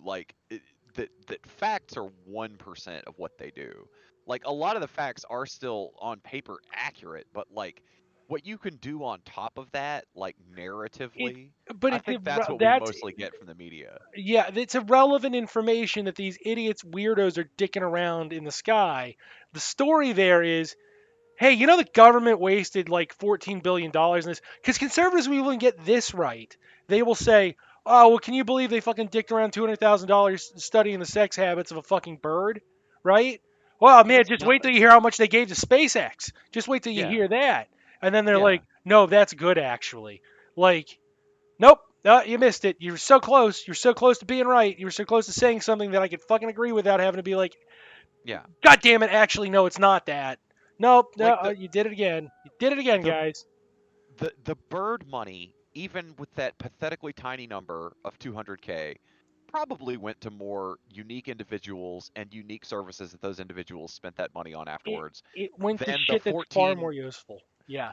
that facts are 1% of what they do. Like a lot of the facts are still on paper accurate, but like what you can do on top of that, like it, narratively, but I it's think that's what we that's mostly get from the media. yeah, it's irrelevant information that these idiots weirdos are dicking around in the sky. The story there is hey, the government wasted like $14 billion in this? Because conservatives will even get this right. They will say, oh, well, can you believe they fucking dicked around $200,000 studying the sex habits of a fucking bird? Right? Well, But man, that's just not wait till you hear how much they gave to SpaceX. Just wait till you yeah. hear that. And then they're Yeah. like, no, that's good actually. Like, nope, you missed it. You were so close. You're so close to being right. You were so close to saying something that I could fucking agree without having to be like, Yeah. God damn it, actually, no, it's not that. Nope, no, Like you did it again. You did it again, the guys. the bird money, even with that pathetically tiny number of 200K, probably went to more unique individuals and unique services that those individuals spent that money on It afterwards it went to than the shit that's far more 14 useful. Yeah.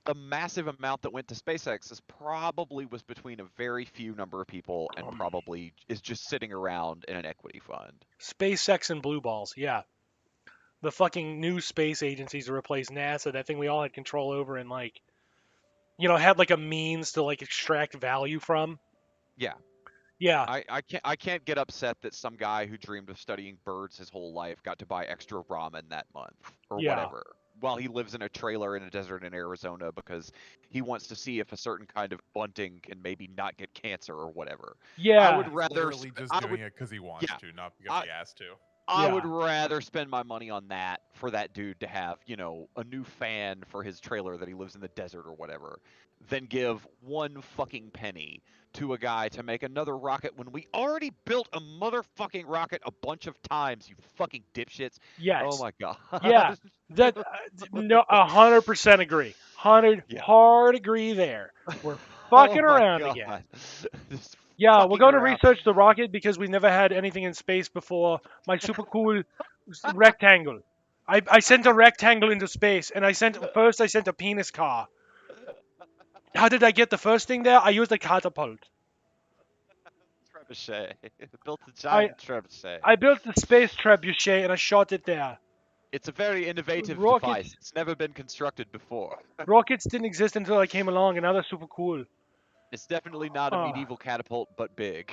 the massive amount that went to SpaceX is probably was between a very few number of people and probably is just sitting around in an equity fund. SpaceX and blue balls. Yeah. The fucking new space agencies to replace NASA, that thing we all had control over and like, had like a means to like extract value from. Yeah. Yeah. I can't get upset that some guy who dreamed of studying birds his whole life got to buy extra ramen that month or Yeah. whatever while he lives in a trailer in a desert in Arizona because he wants to see if a certain kind of bunting can maybe not get cancer or whatever. I would Yeah. He's rather literally just I doing would it because he wants yeah. to, not because I he has to. I would Yeah. rather spend my money on that for that dude to have, a new fan for his trailer that he lives in the desert or whatever, than give one fucking penny to a guy to make another rocket when we already built a motherfucking rocket a bunch of times, you fucking dipshits. Oh Yes. my Yeah. god. That no, 100% agree. Hundred Yeah. hard agree there. We're Oh fucking my around again. god. Just Yeah, we're fucking going to around. research the rocket because we've never had anything in space before. My super cool rectangle. I sent a rectangle into space, and I sent a penis car. How did I get the first thing there? I used a catapult. Trebuchet. Built a I giant trebuchet. I built the space trebuchet and I shot it there. It's a very innovative device. Rockets It's never been constructed before. rockets didn't exist until I came along, and now they're super cool. It's definitely not a Uh, medieval catapult, but big.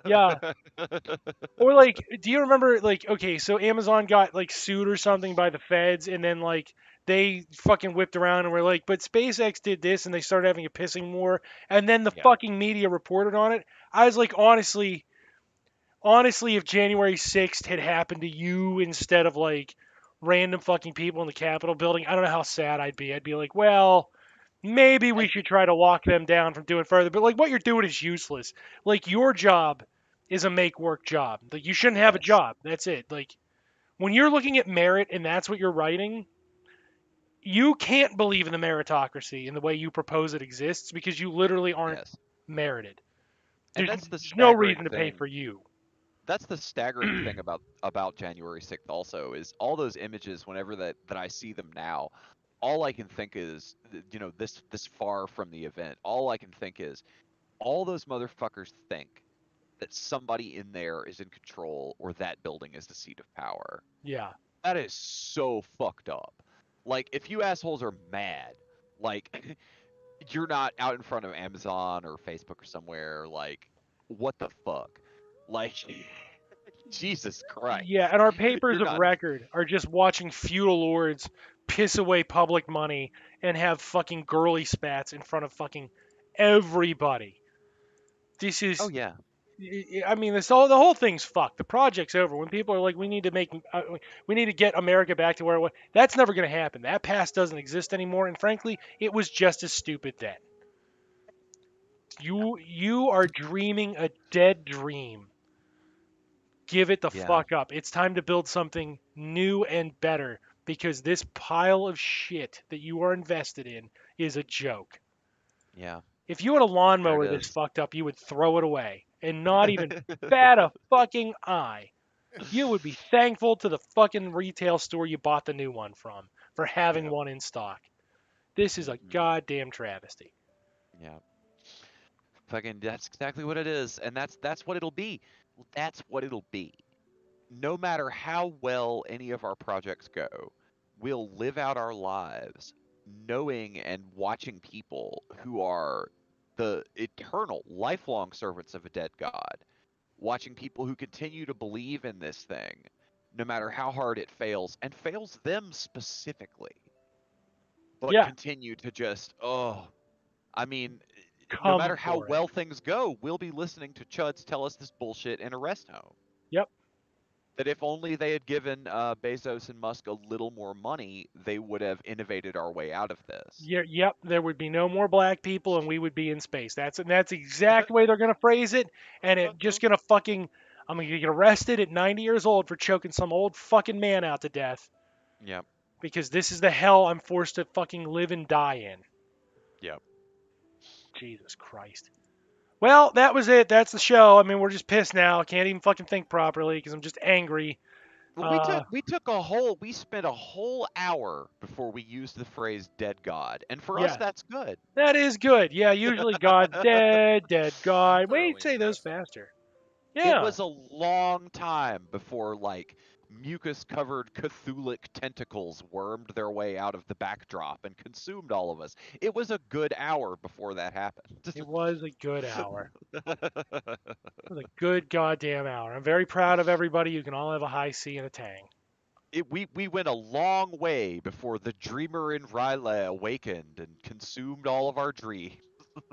yeah. Or like, do you remember like okay, so Amazon got like sued or something by the feds, and then like they fucking whipped around and were like, but SpaceX did this, and they started having a pissing war, and then the Yeah. fucking media reported on it. I was like, honestly, if January 6th had happened to you instead of like random fucking people in the Capitol building, I don't know how sad I'd be. I'd be like, well, maybe we I should try to lock them down from doing further. But like what you're doing is useless. Like your job is a make work job. Like you shouldn't have a Yes. job. That's it. Like when you're looking at merit and that's what you're writing, you can't believe in the meritocracy in the way you propose it exists because you literally aren't Yes. merited. And There's no reason to pay for you. that's the staggering thing about January 6th also is all those images whenever that I see them now, all I can think is this far from the event, all I can think is all those motherfuckers think that somebody in there is in control or that building is the seat of power. Yeah. That is so fucked up. Like if you assholes are mad, like you're not out in front of Amazon or Facebook or somewhere, like what the fuck? Like Jesus Yeah, Christ. and our papers You're of not record are just watching feudal lords piss away public money and have fucking girly spats in front of fucking everybody. This Oh is, yeah. I mean, the whole thing's fucked. The project's over. When people are like, we need to get America back to where it was. That's never going to happen. That past doesn't exist anymore. And frankly, it was just as stupid then. You are dreaming a dead dream. Give it the Yeah. fuck up. It's time to build something new and better because this pile of shit that you are invested in is a joke. Yeah. If you had a There it lawnmower this is. fucked up, you would throw it away and not even bat a fucking eye. You would be thankful to the fucking retail store you bought the new one from for having Yep. one in stock. This is a Hmm. goddamn travesty. Yeah. Fucking that's exactly what it is. And that's what it'll be. That's what it'll be. No matter how well any of our projects go, we'll live out our lives knowing and watching people who are the eternal, lifelong servants of a dead god, watching people who continue to believe in this thing, no matter how hard it fails, and fails them specifically, but Yeah, continue to just, oh, I mean, no come matter how for it. well things go, we'll be listening to Chuds tell us this bullshit in a rest home. Yep. That if only they had given Bezos and Musk a little more money, they would have innovated our way out of this. Yeah, yep, there would be no more black people and we would be in space. That's the exact way they're gonna phrase it, and it just gonna fucking I'm gonna get arrested at 90 years old for choking some old fucking man out to death Yep, because this is the hell I'm forced to fucking live and die in. yep. Jesus Christ. Well, that was it. That's the show. I mean, we're just pissed now. I can't even fucking think properly because I'm just angry. But Uh, we spent a whole hour before we used the phrase "dead god," and for us yeah, that's good. that is good. Yeah, usually God's dead, dead God. Wait, Thoroughly say those impressive. faster. It Yeah, was a long time before like mucus-covered Cthulhic tentacles wormed their way out of the backdrop and consumed all of us. It was a good hour before that happened. it was a good hour. It was a good goddamn hour. I'm very proud of everybody. You can all have a high C and a tang. We went a long way before the dreamer in Ryleh awakened and consumed all of our dreams.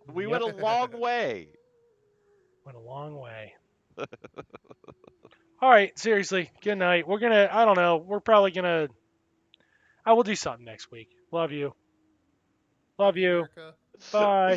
We went Yep, a long way. went a long way. All right, seriously, good night. I don't know, we're probably gonna, I will do something next week. Love you. Love Love you, you. America. Bye.